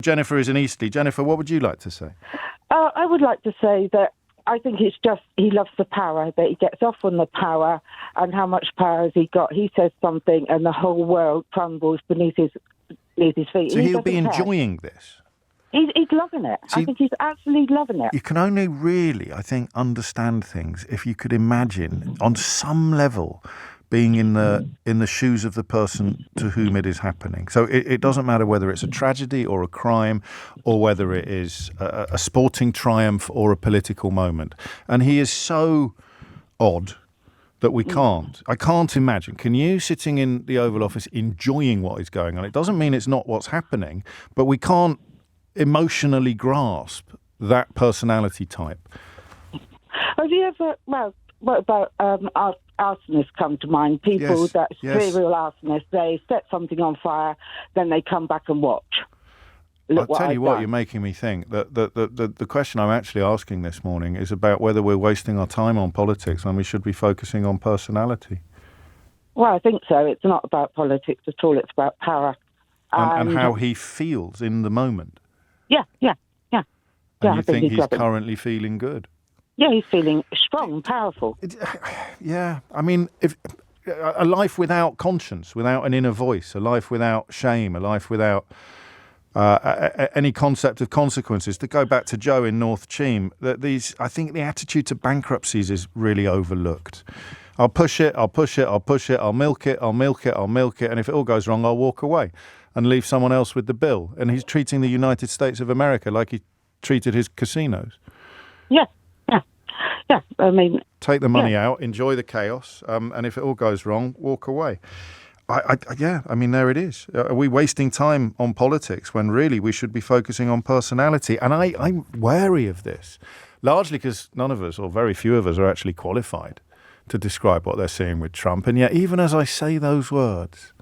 Jennifer is in Eastleigh. Jennifer, what would you like to say? I would like to say that I think it's just he loves the power, that he gets off on the power, and how much power has he got? He says something and the whole world crumbles beneath his feet. So he'll be enjoying this? He's loving it. I think he's absolutely loving it. You can only really, I think, understand things if you could imagine, on some level, being in the shoes of the person to whom it is happening. So it doesn't matter whether it's a tragedy or a crime, or whether it is a sporting triumph or a political moment. And he is so odd that I can't imagine. Can you, sitting in the Oval Office, enjoying what is going on? It doesn't mean it's not what's happening, but we can't emotionally grasp that personality type. Have you ever, what about arsonists come to mind? People serial arsonists, they set something on fire, then they come back and watch. I'll tell you what, you're making me think that the question I'm actually asking this morning is about whether we're wasting our time on politics when we should be focusing on personality. Well, I think so. It's not about politics at all. It's about power. And how he feels in the moment. Yeah. And you think he's currently feeling good? Yeah, he's feeling strong, powerful. Yeah, I mean, if a life without conscience, without an inner voice, a life without shame, a life without any concept of consequences. To go back to Joe in North Cheam, I think the attitude to bankruptcies is really overlooked. I'll push it, I'll milk it, and if it all goes wrong, I'll walk away and leave someone else with the bill. And he's treating the United States of America like he treated his casinos. Yeah. I mean, take the money out, enjoy the chaos, and if it all goes wrong, walk away. I mean, there it is. Are we wasting time on politics when really we should be focusing on personality? And I'm wary of this, largely because none of us, or very few of us, are actually qualified to describe what they're seeing with Trump. And yet, even as I say those words,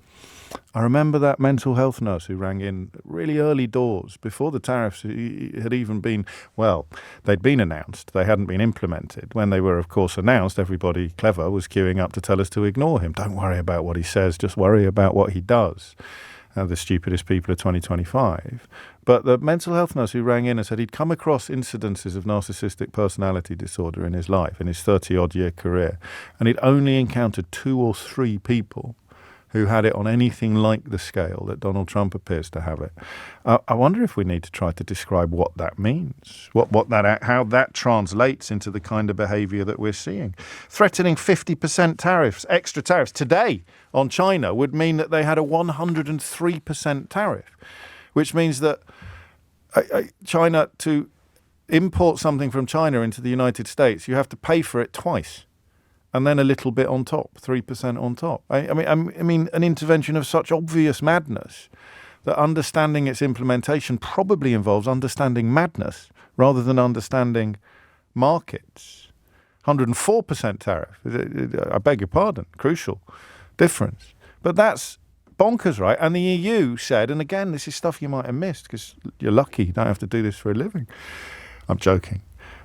I remember that mental health nurse who rang in really early doors, before the tariffs had even been, they'd been announced. They hadn't been implemented. When they were, of course, announced, everybody clever was queuing up to tell us to ignore him. Don't worry about what he says, just worry about what he does. The stupidest people of 2025. But the mental health nurse who rang in and said he'd come across incidences of narcissistic personality disorder in his life, in his 30-odd-year career, and he'd only encountered 2 or 3 people who had it on anything like the scale that Donald Trump appears to have it. I wonder if we need to try to describe what that means, how that translates into the kind of behaviour that we're seeing. Threatening 50% tariffs, extra tariffs today on China would mean that they had a 103% tariff, which means that China, to import something from China into the United States, you have to pay for it twice. And then a little bit on top, 3% on top. I mean, an intervention of such obvious madness that understanding its implementation probably involves understanding madness rather than understanding markets. 104% tariff, I beg your pardon, crucial difference. But that's bonkers, right? And the EU said, and again, this is stuff you might have missed because you're lucky you don't have to do this for a living. I'm joking.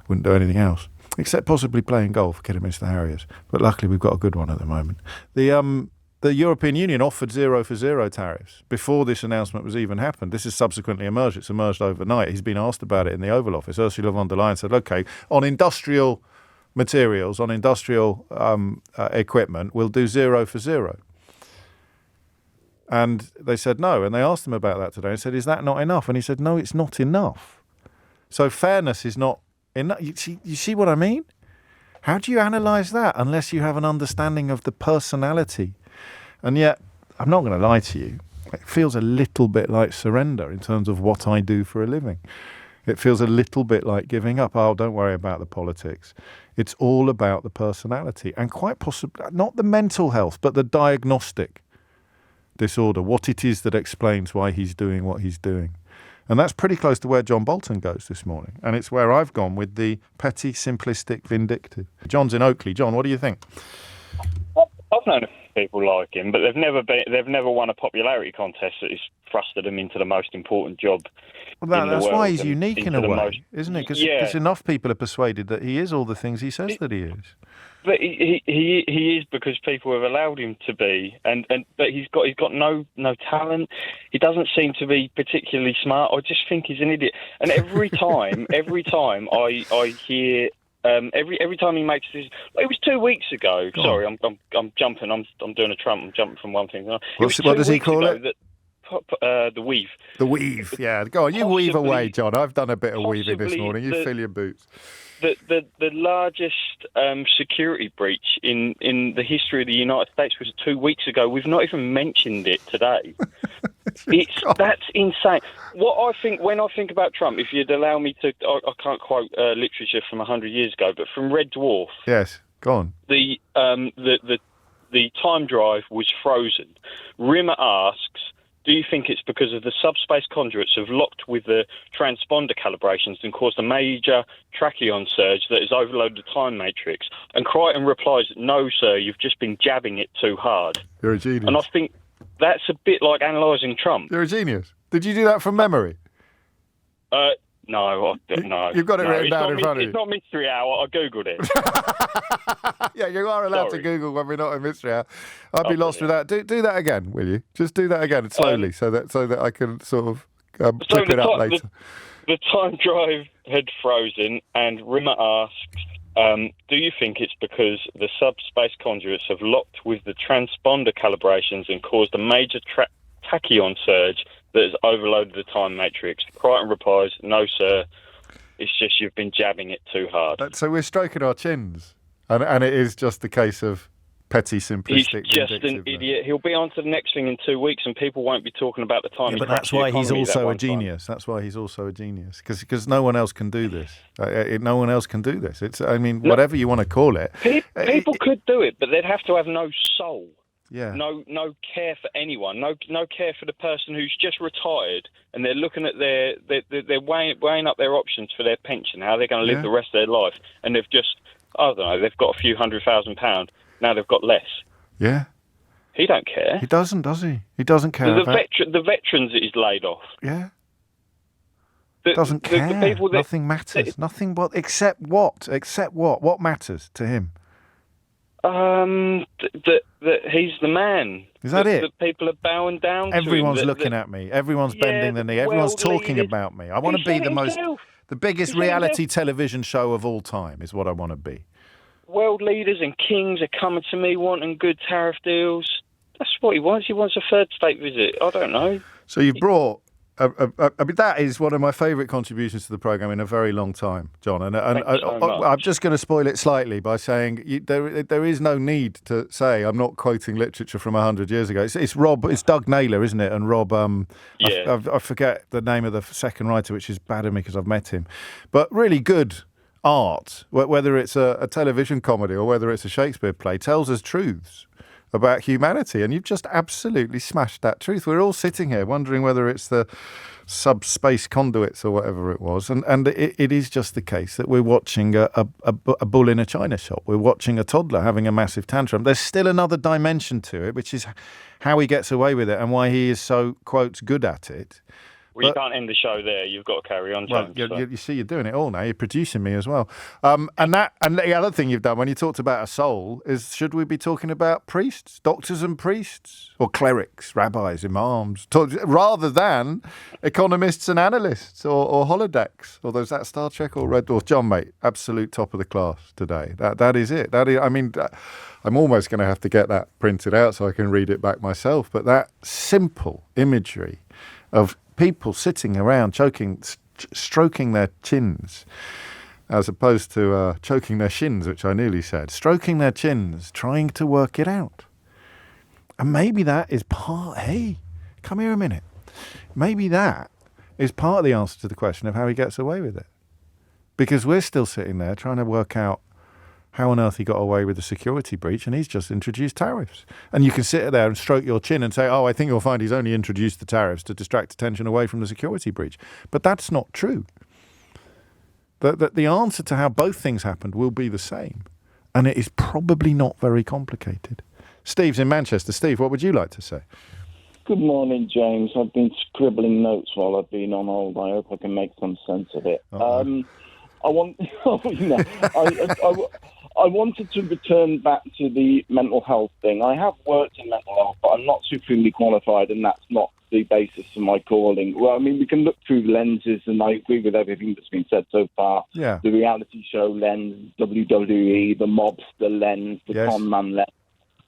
Wouldn't do anything else. Except possibly playing golf, Kidderminster Harriers. But luckily we've got a good one at the moment. The European Union offered 0 for 0 tariffs before this announcement was even happened. This has subsequently emerged. It's emerged overnight. He's been asked about it in the Oval Office. Ursula von der Leyen said, OK, on industrial materials, on industrial equipment, we'll do 0 for 0. And they said no. And they asked him about that today and said, is that not enough? And he said, no, it's not enough. So fairness is not enough. You see what I mean? How do you analyse that unless you have an understanding of the personality? And yet, I'm not going to lie to you, it feels a little bit like surrender in terms of what I do for a living. It feels a little bit like giving up. Oh, don't worry about the politics. It's all about the personality and quite possibly not the mental health, but the diagnostic disorder, what it is that explains why he's doing what he's doing. And that's pretty close to where John Bolton goes this morning. And it's where I've gone with the petty, simplistic, vindictive. John's in Oakley. John, what do you think? I've known a few people like him, but they've never won a popularity contest that has thrusted them into the most important job Well, in the that's world. why he's and unique in into a the way, most- isn't it? Because Yeah. enough people are persuaded that he is all the things he says that he is. But he is, because people have allowed him to be, but he's got no talent. He doesn't seem to be particularly smart. I just think he's an idiot. And every time I hear every time he makes this, it was 2 weeks ago. Sorry, I'm jumping. I'm doing a Trump. I'm jumping from one thing. What does he call it? The weave. The weave. Yeah, go on. You weave Possibly- away, John. I've done a bit of weaving this possibly morning. You fill your boots. The largest security breach in the history of the United States was 2 weeks ago. We've not even mentioned it today. That's insane. What I think when I think about Trump, if you'd allow me to, I can't quote literature from 100 years ago, but from Red Dwarf, Yes, go on. the time drive was frozen. Rimmer asks, do you think it's because of the subspace conduits have locked with the transponder calibrations and caused a major tachyon surge that has overloaded the time matrix? And Crichton replies, no, sir, you've just been jabbing it too hard. You're a genius. And I think that's a bit like analysing Trump. You're a genius. Did you do that from memory? No. You've got it written down in front of you. It's not Mystery Hour. I Googled it. Yeah, you are allowed to Sorry. Google when we're not in Mystery Hour. I'd be lost brilliant. with that. Do that again, will you? Just do that again slowly, so that I can sort of clip the it up ti- later. The time drive had frozen, and Rimmer asks, do you think it's because the subspace conduits have locked with the transponder calibrations and caused a major tachyon surge that has overloaded the time matrix? Crichton replies, no, sir, it's just you've been jabbing it too hard. So we're stroking our chins, and it is just the case of petty, He's simplistic just an vindictiveness. idiot. He'll be on to the next thing in 2 weeks, and people won't be talking about the time. Yeah, he but crashed that's the why he's economy that also a one time. genius. That's why he's also a genius, because no one else can do this. No one else can do this. Whatever you want to call it. People could do it, but they'd have to have no soul. Yeah. No care for anyone. No care for the person who's just retired, and they're looking at they're weighing up their options for their pension, how they're going to live the rest of their life, and they've just, I don't know, they've got a few £100,000. Now they've got less. Yeah. He don't care. He doesn't, does he? He doesn't care. The veterans that he's laid off. Yeah. The, Doesn't the- care. The people that, Nothing matters. Nothing but except what? Except what? What matters to him? that he's the man. Is that it? That people are bowing down to him. Everyone's looking at me. Everyone's bending the knee. Everyone's talking about me. I want to be the biggest reality television show of all time is what I want to be. World leaders and kings are coming to me wanting good tariff deals. That's what he wants. He wants a third state visit. I don't know. So you brought... that is one of my favourite contributions to the programme in a very long time, John. And I'm just going to spoil it slightly by saying there is no need to say I'm not quoting literature from 100 years ago. It's Doug Naylor, isn't it? And Rob, I forget the name of the second writer, which is bad of me because I've met him. But really good art, whether it's a television comedy or whether it's a Shakespeare play, tells us truths about humanity, and you've just absolutely smashed that truth. We're all sitting here wondering whether it's the subspace conduits or whatever it was, and it is just the case that we're watching a bull in a china shop. We're watching a toddler having a massive tantrum. There's still another dimension to it, which is how he gets away with it and why he is so, quotes, good at it. Well, you can't end the show there. You've got to carry on, James. Well, you see, you're doing it all now. You're producing me as well. And the other thing you've done when you talked about a soul is, should we be talking about priests, doctors and priests, or clerics, rabbis, imams, rather than economists and analysts or holodecks? Or there's that Star Trek or Red Dwarf. John, mate, absolute top of the class today. That is it. I'm almost going to have to get that printed out so I can read it back myself. But that simple imagery of people sitting around stroking their chins, as opposed to choking their shins, which I nearly said. Stroking their chins, trying to work it out. And maybe that is hey, come here a minute. Maybe that is part of the answer to the question of how he gets away with it. Because we're still sitting there trying to work out how on earth he got away with the security breach, and he's just introduced tariffs. And you can sit there and stroke your chin and say, oh, I think you'll find he's only introduced the tariffs to distract attention away from the security breach. But that's not true. The answer to how both things happened will be the same. And it is probably not very complicated. Steve's in Manchester. Steve, what would you like to say? Good morning, James. I've been scribbling notes while I've been on hold. I hope I can make some sense of it. I want, I wanted to return back to the mental health thing. I have worked in mental health, but I'm not supremely qualified, and that's not the basis for my calling. Well, I mean, we can look through lenses, and I agree with everything that's been said so far. Yeah. The reality show lens, WWE, the mobster lens, the con man lens.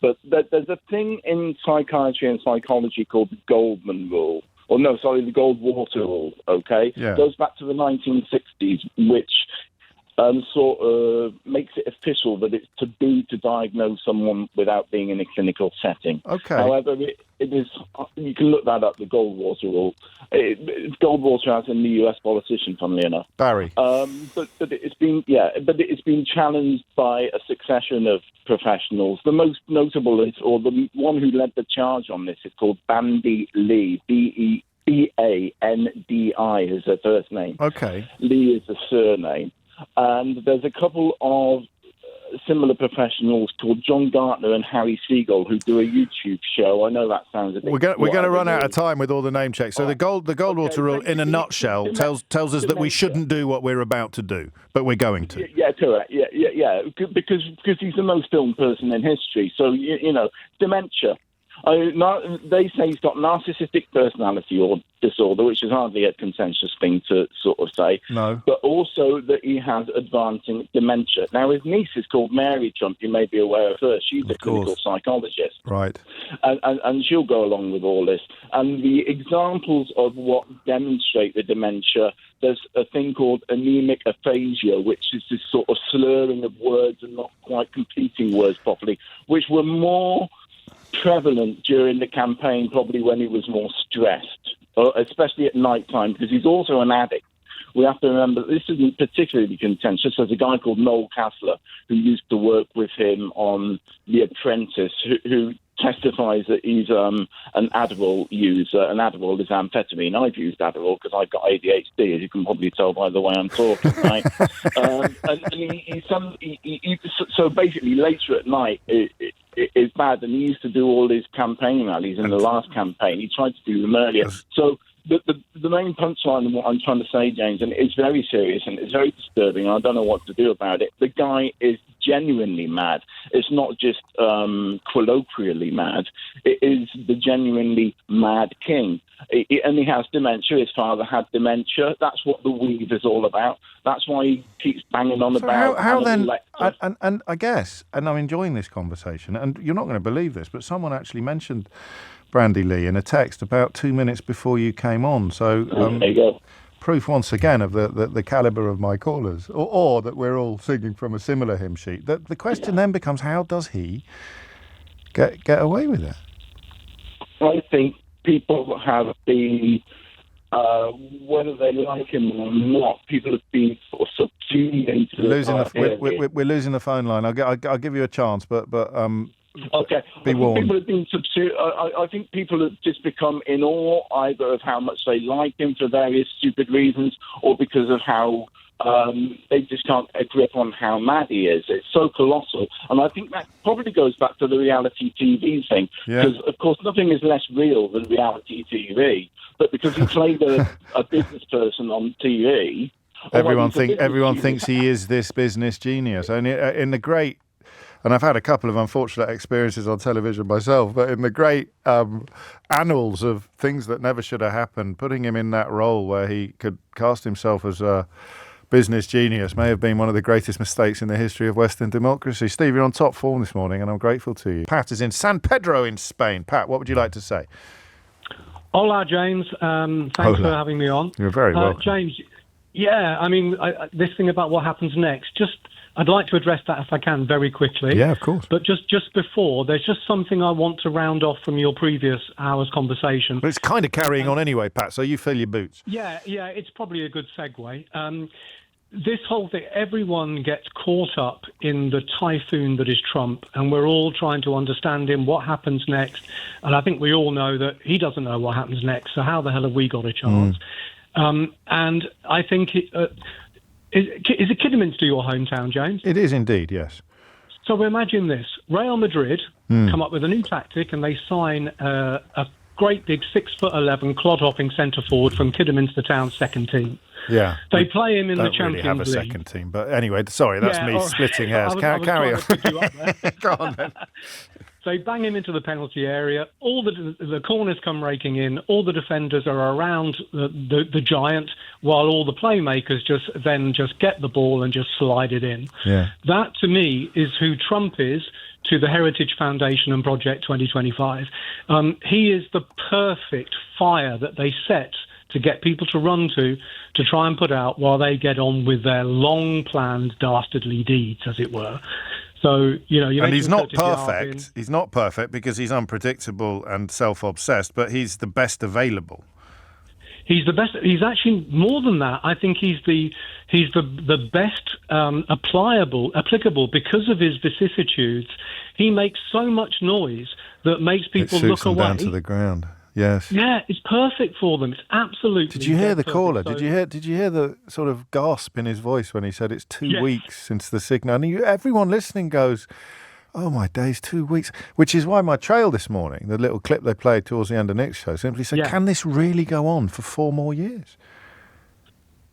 But there's a thing in psychiatry and psychology called the Goldman Rule. Or no, sorry, the Goldwater Rule, okay? Yeah. It goes back to the 1960s, which sort of makes it official that it's taboo to diagnose someone without being in a clinical setting. Okay. However, it is, you can look that up, the Goldwater Rule. It's Goldwater as in the US politician, funnily enough. Barry. But it's been challenged by a succession of professionals. The most notable is, or the one who led the charge on this, is called Bandy Lee, B-E-B-A-N-D-I is her first name. Okay. Lee is the surname. And there's a couple of similar professionals called John Gartner and Harry Siegel who do a YouTube show. I know that sounds a bit... We're going to run out of time with all the name checks. So the Goldwater Rule, in a nutshell, tells us that we shouldn't do what we're about to do, but we're going to. Yeah, correct. Yeah. Because he's the most filmed person in history. So, you know, dementia. They say he's got narcissistic personality or disorder, which is hardly a consensus thing to sort of say. No. But also that he has advancing dementia. Now, his niece is called Mary Trump. You may be aware of her. She's a clinical psychologist. Right. And she'll go along with all this. And the examples of what demonstrate the dementia, there's a thing called anemic aphasia, which is this sort of slurring of words and not quite completing words properly, which were more prevalent during the campaign, probably when he was more stressed, especially at night time, because he's also an addict. We have to remember this isn't particularly contentious. There's a guy called Noel Casler who used to work with him on The Apprentice, who testifies that he's an Adderall user, and Adderall is amphetamine. I've used Adderall because I've got ADHD, as you can probably tell by the way I'm talking, right? So basically, later at night, it's bad, and he used to do all his campaign rallies in the last campaign. He tried to do them earlier. So the main punchline of what I'm trying to say, James, and it's very serious and it's very disturbing, and I don't know what to do about it. The guy is genuinely mad. It's not just colloquially mad. It is the genuinely mad king. And he has dementia. His father had dementia. That's what the weave is all about. That's why he keeps banging on about. How then? And I guess, and I'm enjoying this conversation, and you're not going to believe this, but someone actually mentioned Brandy Lee in a text about 2 minutes before you came on. So there you go. Proof once again of the calibre of my callers, or that we're all singing from a similar hymn sheet. The question then becomes, how does he get away with it? I think people have been, whether they like him or not, people have been sort of subdued into we're losing the phone line. I'll give you a chance, but okay. Be warned. People have been subdued. I think people have just become in awe either of how much they like him for various stupid reasons, or because of how they just can't get a grip on how mad he is. It's so colossal. And I think that probably goes back to the reality TV thing. Because, of course, nothing is less real than reality TV. But because he played a business person on TV... Everyone thinks he is this business genius. And in the great... And I've had a couple of unfortunate experiences on television myself, but in the great annals of things that never should have happened, putting him in that role where he could cast himself as a business genius may have been one of the greatest mistakes in the history of Western democracy. Steve, you're on top form this morning, and I'm grateful to you. Pat is in San Pedro in Spain. Pat, what would you like to say? Hola, James. Thanks for having me on. You're very welcome. James, yeah, I mean, this thing about what happens next, I'd like to address that if I can very quickly. Yeah, of course. But just before, there's just something I want to round off from your previous hour's conversation. But it's kind of carrying on anyway, Pat, so you fill your boots. Yeah, it's probably a good segue. This whole thing, everyone gets caught up in the typhoon that is Trump, and we're all trying to understand him, what happens next. And I think we all know that he doesn't know what happens next, so how the hell have we got a chance? And I think... Is it Kidderminster your hometown, James? It is indeed, yes. So imagine this. Real Madrid come up with a new tactic and they sign a great big 6'11" clod-hopping centre forward from Kidderminster Town's second team. Yeah. They play him in the Don't Champions really have a League. second team, but anyway, sorry, that's me splitting hairs. I was Carry trying to pick you up on. there. Go on then. They bang him into the penalty area. All the corners come raking in. All the defenders are around the giant, while all the playmakers just get the ball and just slide it in. Yeah. That, to me, is who Trump is to the Heritage Foundation and Project 2025. He is the perfect fire that they set to get people to run to try and put out while they get on with their long-planned dastardly deeds, as it were. So, and he's not perfect. He's not perfect because he's unpredictable and self-obsessed, but he's the best available. He's the best. He's actually more than that. I think he's the best applicable because of his vicissitudes. He makes so much noise that makes people look away. Down to the ground. Yes. Yeah, it's perfect for them. It's absolutely. Did you hear the perfect. caller? So, Did you hear the sort of gasp in his voice when he said it's 2 Yes. weeks since the signal? And everyone listening goes, "Oh my days, 2 weeks!" Which is why my trail this morning, the little clip they played towards the end of Nick's show, simply said, "Can this really go on for 4 more years?"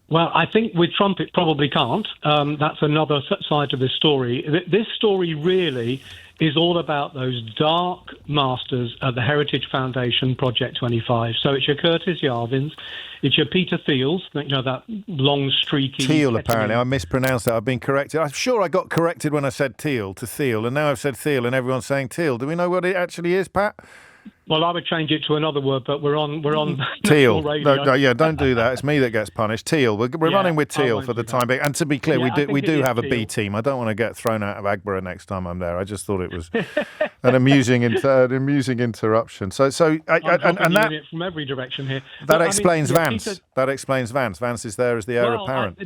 Well, I think with Trump it probably can't. That's another side to this story. This story really is all about those dark masters at the Heritage Foundation Project 25. So it's your Curtis Yarvins, it's your Peter Thiels, that long streaky... Teal, apparently. I mispronounced that. I've been corrected. I'm sure I got corrected when I said Teal to Thiel, and now I've said Thiel and everyone's saying Teal. Do we know what it actually is, Pat? Well, I would change it to another word, but we're on Teal. radio. No, don't do that. It's me that gets punished. Teal. We're running with Teal for the time being. And to be clear, we do have a B team. I don't want to get thrown out of Agborough next time I'm there. I just thought it was an amusing interruption. So and that from every direction here. That explains Vance. That explains Vance. Vance is there as the heir apparent.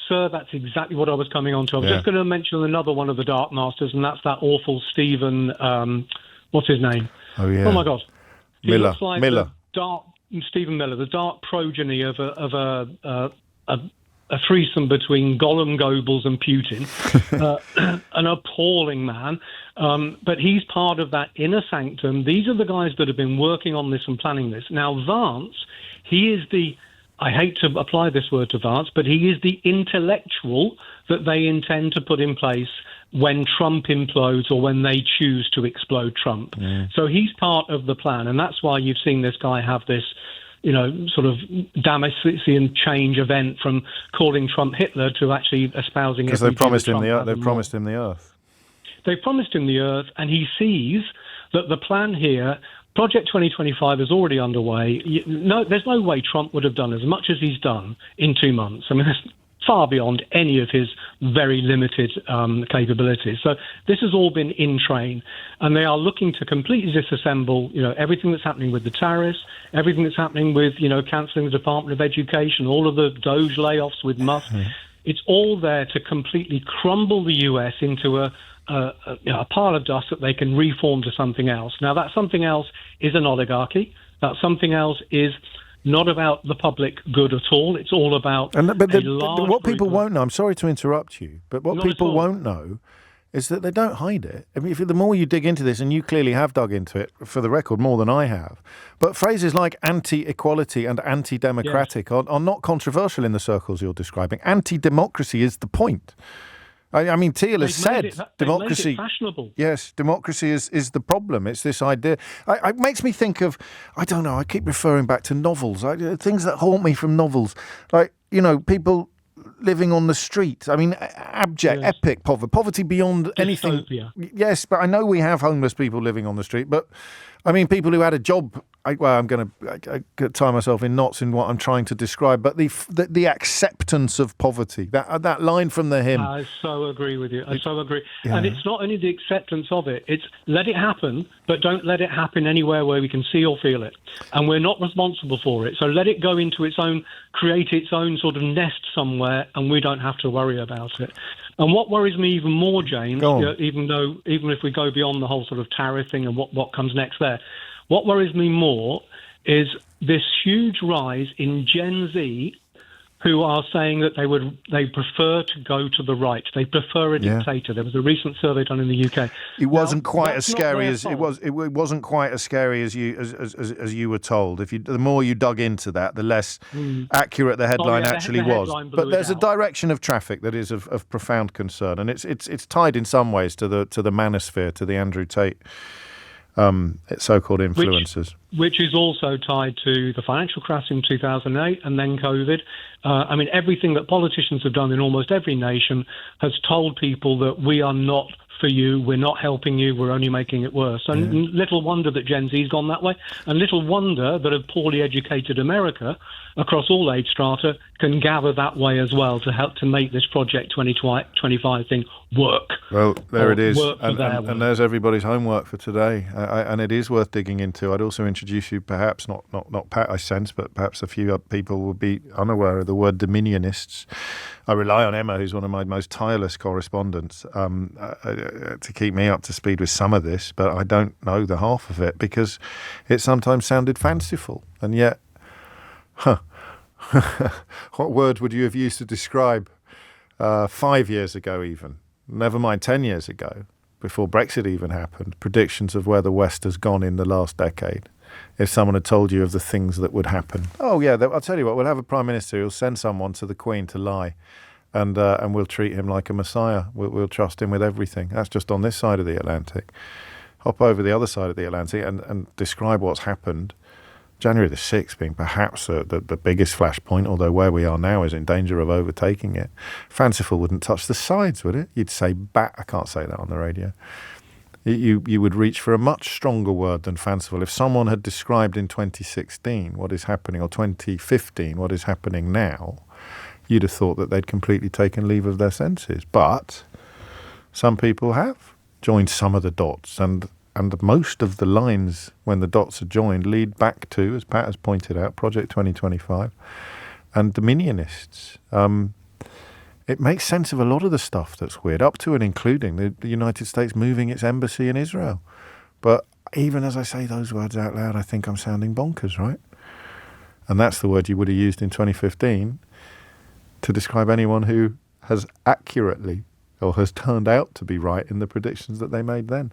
Sir, that's exactly what I was coming on to. I was just going to mention another one of the Dark Masters, and that's that awful Stephen. What's his name? Oh yeah. Oh my God. He looks like Miller. Stephen Miller, the dark progeny of a threesome between Gollum, Goebbels, and Putin. An appalling man. But he's part of that inner sanctum. These are the guys that have been working on this and planning this. Now, Vance, he is the. I hate to apply this word to Vance, but he is the intellectual that they intend to put in place when Trump implodes or when they choose to explode Trump. Yeah. So he's part of the plan, and that's why you've seen this guy have this, sort of Damasian change event from calling Trump Hitler to actually espousing. Because they promised him the earth. They promised him the earth. They promised him the earth, and he sees that the plan here. Project 2025 is already underway. There's no way Trump would have done as much as he's done in 2 months. I mean, that's far beyond any of his very limited capabilities. So this has all been in train, and they are looking to completely disassemble, everything that's happening with the tariffs, everything that's happening with, cancelling the Department of Education, all of the Doge layoffs with Musk. Mm-hmm. It's all there to completely crumble the US into a pile of dust that they can reform to something else. Now, that something else is an oligarchy. That something else is not about the public good at all. It's all about what people won't know. I'm sorry to interrupt you, but what people won't know is that they don't hide it. I mean, the more you dig into this, and you clearly have dug into it, for the record, more than I have, but phrases like anti-equality and anti-democratic are not controversial in the circles you're describing. Anti-democracy is the point. I mean, Thiel has said democracy. Made it fashionable. Yes, democracy is the problem. It's this idea. It makes me think of, I don't know, I keep referring back to novels, things that haunt me from novels. Like, people living on the street. I mean, abject, epic poverty beyond anything. Yes, but I know we have homeless people living on the street, but I mean, people who had a job. I'm going to tie myself in knots in what I'm trying to describe, but the acceptance of poverty, that line from the hymn. I so agree with you. I so agree. Yeah. And it's not only the acceptance of it, it's let it happen, but don't let it happen anywhere where we can see or feel it. And we're not responsible for it. So let it go into create its own sort of nest somewhere, and we don't have to worry about it. And what worries me even more, James, even if we go beyond the whole sort of tariff thing and what comes next there, what worries me more is this huge rise in Gen Z who are saying that they prefer to go to the right. They prefer a dictator. There was a recent survey done in the UK. It wasn't Now, quite that's as not scary their as fault. it wasn't quite as scary as you were told. The more you dug into that, the less accurate the headline the actually was. headline blew But it there's a out. direction of traffic that is of profound concern, and it's tied in some ways to the manosphere, to the Andrew Tate so-called influencers. Which is also tied to the financial crash in 2008 and then COVID. I mean, everything that politicians have done in almost every nation has told people that we are not for you, we're not helping you, we're only making it worse. And little wonder that Gen Z's gone that way, and little wonder that a poorly educated America across all age strata can gather that way as well to help to make this Project 2025 thing work. Well, there it is. Work for their work. And there's everybody's homework for today. And it is worth digging into. I'd also introduce you, perhaps, not Pat, I sense, but perhaps a few people will be unaware of the word dominionists. I rely on Emma, who's one of my most tireless correspondents, to keep me up to speed with some of this, but I don't know the half of it because it sometimes sounded fanciful. And yet, what word would you have used to describe 5 years ago even? Never mind 10 years ago, before Brexit even happened, predictions of where the West has gone in the last decade. If someone had told you of the things that would happen. Oh, yeah, I'll tell you what, we'll have a Prime Minister who'll send someone to the Queen to lie, and we'll treat him like a messiah. We'll trust him with everything. That's just on this side of the Atlantic. Hop over the other side of the Atlantic and describe what's happened. January the 6th being perhaps the biggest flashpoint, although where we are now is in danger of overtaking it. Fanciful wouldn't touch the sides, would it? You'd say I can't say that on the radio. You would reach for a much stronger word than fanciful. If someone had described in 2016 what is happening, or 2015 what is happening now, you'd have thought that they'd completely taken leave of their senses. But some people have joined some of the dots, and most of the lines, when the dots are joined, lead back to, as Pat has pointed out, Project 2025 and dominionists. It makes sense of a lot of the stuff that's weird, up to and including the United States moving its embassy in Israel. But even as I say those words out loud, I think I'm sounding bonkers, right? And that's the word you would have used in 2015 to describe anyone who has accurately or has turned out to be right in the predictions that they made then.